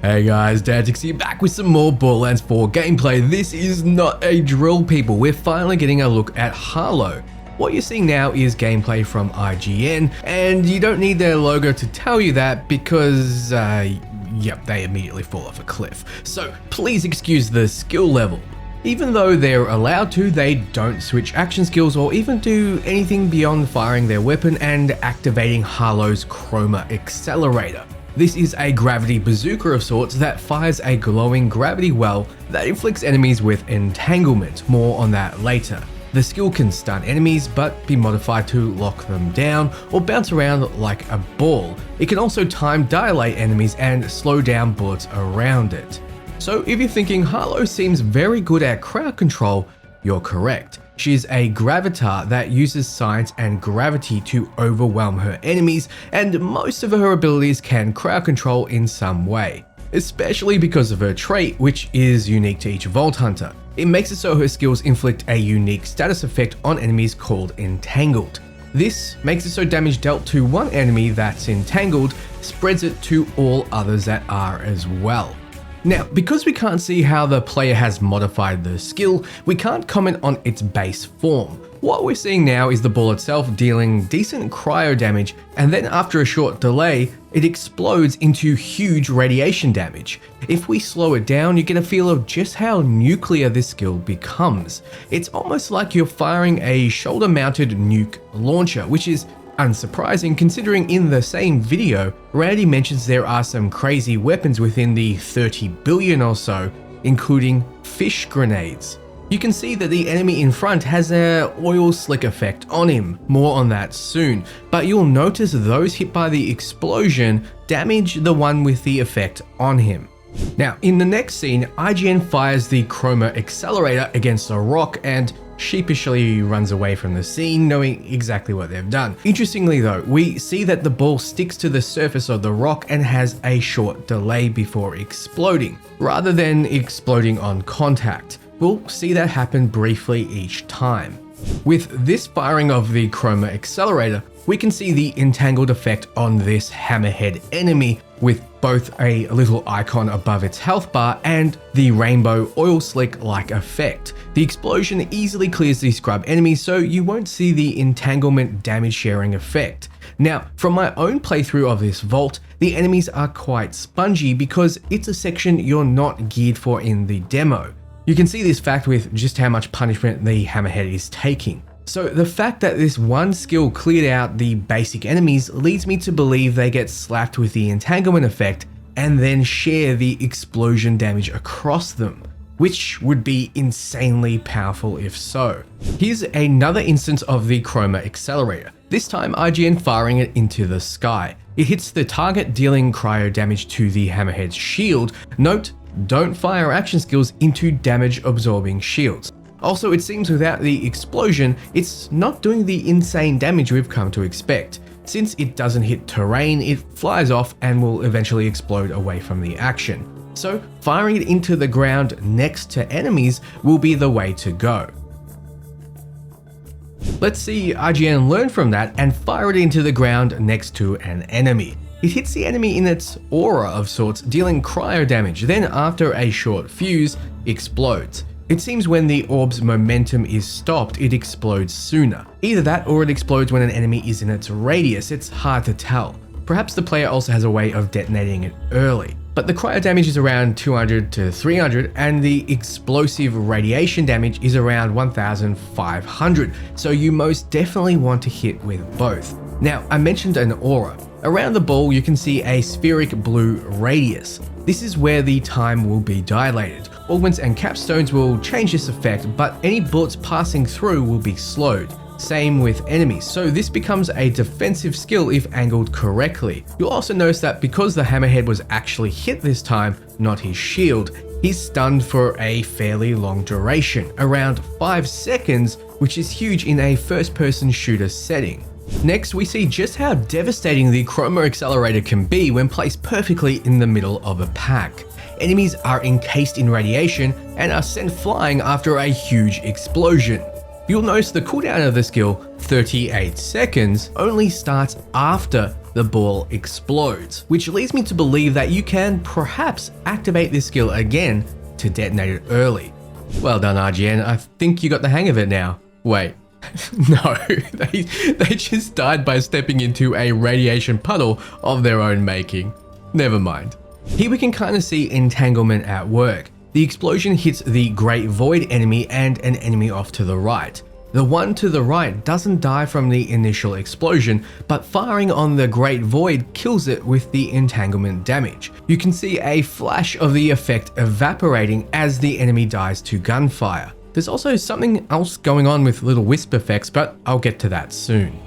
Hey guys, Dantix here back with some more Borderlands 4 gameplay. This is not a drill, people. We're finally getting a look at Harlowe. What you're seeing now is gameplay from IGN, and you don't need their logo to tell you that because, yep, they immediately fall off a cliff. So please excuse the skill level. Even though they're allowed to, they don't switch action skills or even do anything beyond firing their weapon and activating Harlowe's Chroma Accelerator. This is a gravity bazooka of sorts that fires a glowing gravity well that inflicts enemies with Entanglement. More on that later. The skill can stun enemies but be modified to lock them down or bounce around like a ball. It can also time dilate enemies and slow down bullets around it. So if you're thinking Harlowe seems very good at crowd control, you're correct. She's a gravitar that uses science and gravity to overwhelm her enemies, and most of her abilities can crowd control in some way, especially because of her trait, which is unique to each Vault Hunter. It makes it so her skills inflict a unique status effect on enemies called Entangled. This makes it so damage dealt to one enemy that's entangled spreads it to all others that are as well. Now, because we can't see how the player has modified the skill, we can't comment on its base form. What we're seeing now is the ball itself dealing decent cryo damage, and then after a short delay, it explodes into huge radiation damage. If we slow it down, you get a feel of just how nuclear this skill becomes. It's almost like you're firing a shoulder-mounted nuke launcher, which is unsurprising considering in the same video, Randy mentions there are some crazy weapons within the 30 billion or so, including fish grenades. You can see that the enemy in front has an oil slick effect on him, more on that soon, but you'll notice those hit by the explosion damage the one with the effect on him. Now, in the next scene, IGN fires the Chroma Accelerator against a rock and sheepishly runs away from the scene, knowing exactly what they've done. Interestingly though, we see that the ball sticks to the surface of the rock and has a short delay before exploding, rather than exploding on contact. We'll see that happen briefly each time. With this firing of the Chroma Accelerator, we can see the entangled effect on this hammerhead enemy with both a little icon above its health bar and the rainbow oil slick like effect. The explosion easily clears the scrub enemies, so you won't see the entanglement damage sharing effect. Now, from my own playthrough of this vault, the enemies are quite spongy because it's a section you're not geared for in the demo. You can see this fact with just how much punishment the hammerhead is taking. So the fact that this one skill cleared out the basic enemies leads me to believe they get slapped with the entanglement effect and then share the explosion damage across them, which would be insanely powerful if so. Here's another instance of the Chroma Accelerator, this time IGN firing it into the sky. It hits the target, dealing cryo damage to the hammerhead's shield. Note, don't fire action skills into damage absorbing shields. Also, it seems without the explosion, it's not doing the insane damage we've come to expect. Since it doesn't hit terrain, it flies off and will eventually explode away from the action. So firing it into the ground next to enemies will be the way to go. Let's see IGN learn from that and fire it into the ground next to an enemy. It hits the enemy in its aura of sorts, dealing cryo damage, then after a short fuse, explodes. It seems when the orb's momentum is stopped, it explodes sooner. Either that or it explodes when an enemy is in its radius, it's hard to tell. Perhaps the player also has a way of detonating it early. But the cryo damage is around 200 to 300 and the explosive radiation damage is around 1500, so you most definitely want to hit with both. Now, I mentioned an aura. Around the ball you can see a spheric blue radius. This is where the time will be dilated. Augments and capstones will change this effect, but any bullets passing through will be slowed. Same with enemies, so this becomes a defensive skill if angled correctly. You'll also notice that because the hammerhead was actually hit this time, not his shield, he's stunned for a fairly long duration, around 5 seconds, which is huge in a first-person shooter setting. Next, we see just how devastating the Chroma Accelerator can be when placed perfectly in the middle of a pack. Enemies are encased in radiation and are sent flying after a huge explosion. You'll notice the cooldown of the skill, 38 seconds, only starts after the the ball explodes, which leads me to believe that you can perhaps activate this skill again to detonate it early. Well done, IGN, I think you got the hang of it now. Wait, no, they just died by stepping into a radiation puddle of their own making. Never mind. Here we can kind of see Entanglement at work. The explosion hits the Great Void enemy and an enemy off to the right. The one to the right doesn't die from the initial explosion, but firing on the Great Void kills it with the Entanglement damage. You can see a flash of the effect evaporating as the enemy dies to gunfire. There's also something else going on with little wisp effects, but I'll get to that soon.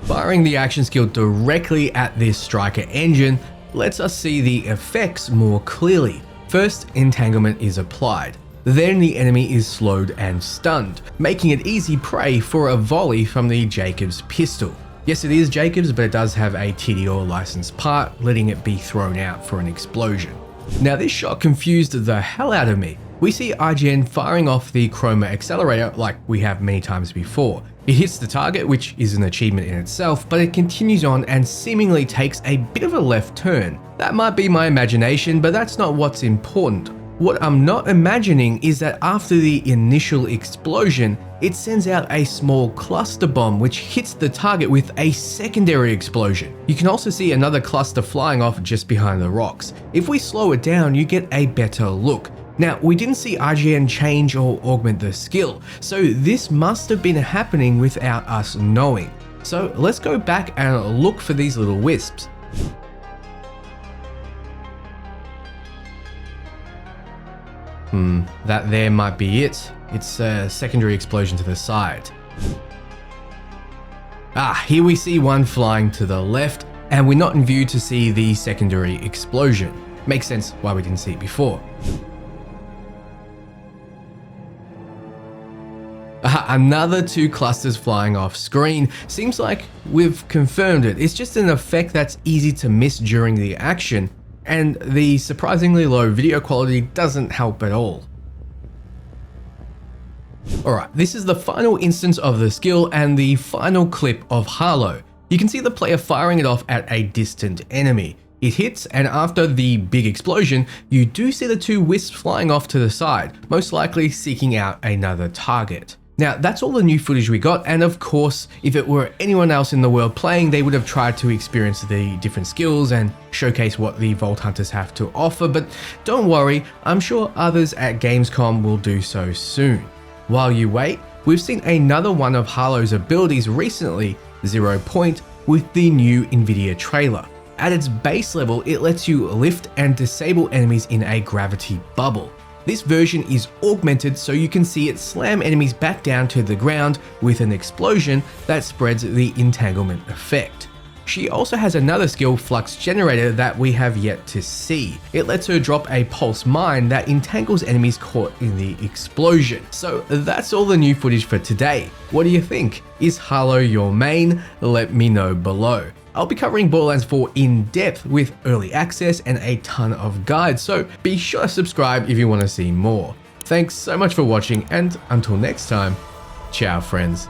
Firing the action skill directly at this striker engine lets us see the effects more clearly. First, Entanglement is applied. Then the enemy is slowed and stunned, making it easy prey for a volley from the Jacobs pistol. Yes, it is Jacobs, but it does have a TDR licensed part, letting it be thrown out for an explosion. Now this shot confused the hell out of me. We see IGN firing off the Chroma Accelerator like we have many times before. It hits the target, which is an achievement in itself, but it continues on and seemingly takes a bit of a left turn. That might be my imagination, but that's not what's important. What I'm not imagining is that after the initial explosion, it sends out a small cluster bomb which hits the target with a secondary explosion. You can also see another cluster flying off just behind the rocks. If we slow it down, you get a better look. Now, we didn't see IGN change or augment the skill, so this must have been happening without us knowing. So let's go back and look for these little wisps. That there might be it. It's a secondary explosion to the side. Here we see one flying to the left, and we're not in view to see the secondary explosion. Makes sense why we didn't see it before. Another 2 clusters flying off screen. Seems like we've confirmed it. It's just an effect that's easy to miss during the action, and the surprisingly low video quality doesn't help at all. Alright, this is the final instance of the skill and the final clip of Harlowe. You can see the player firing it off at a distant enemy. It hits, and after the big explosion, you do see the 2 wisps flying off to the side, most likely seeking out another target. Now, that's all the new footage we got, and of course, if it were anyone else in the world playing, they would have tried to experience the different skills and showcase what the Vault Hunters have to offer, but don't worry, I'm sure others at Gamescom will do so soon. While you wait, we've seen another one of Harlowe's abilities recently, 0 Point, with the new Nvidia trailer. At its base level, it lets you lift and disable enemies in a gravity bubble. This version is augmented so you can see it slam enemies back down to the ground with an explosion that spreads the entanglement effect. She also has another skill, Flux Generator, that we have yet to see. It lets her drop a pulse mine that entangles enemies caught in the explosion. So that's all the new footage for today. What do you think? Is Harlowe your main? Let me know below. I'll be covering Borderlands 4 in depth with early access and a ton of guides, so be sure to subscribe if you want to see more. Thanks so much for watching, and until next time, ciao friends.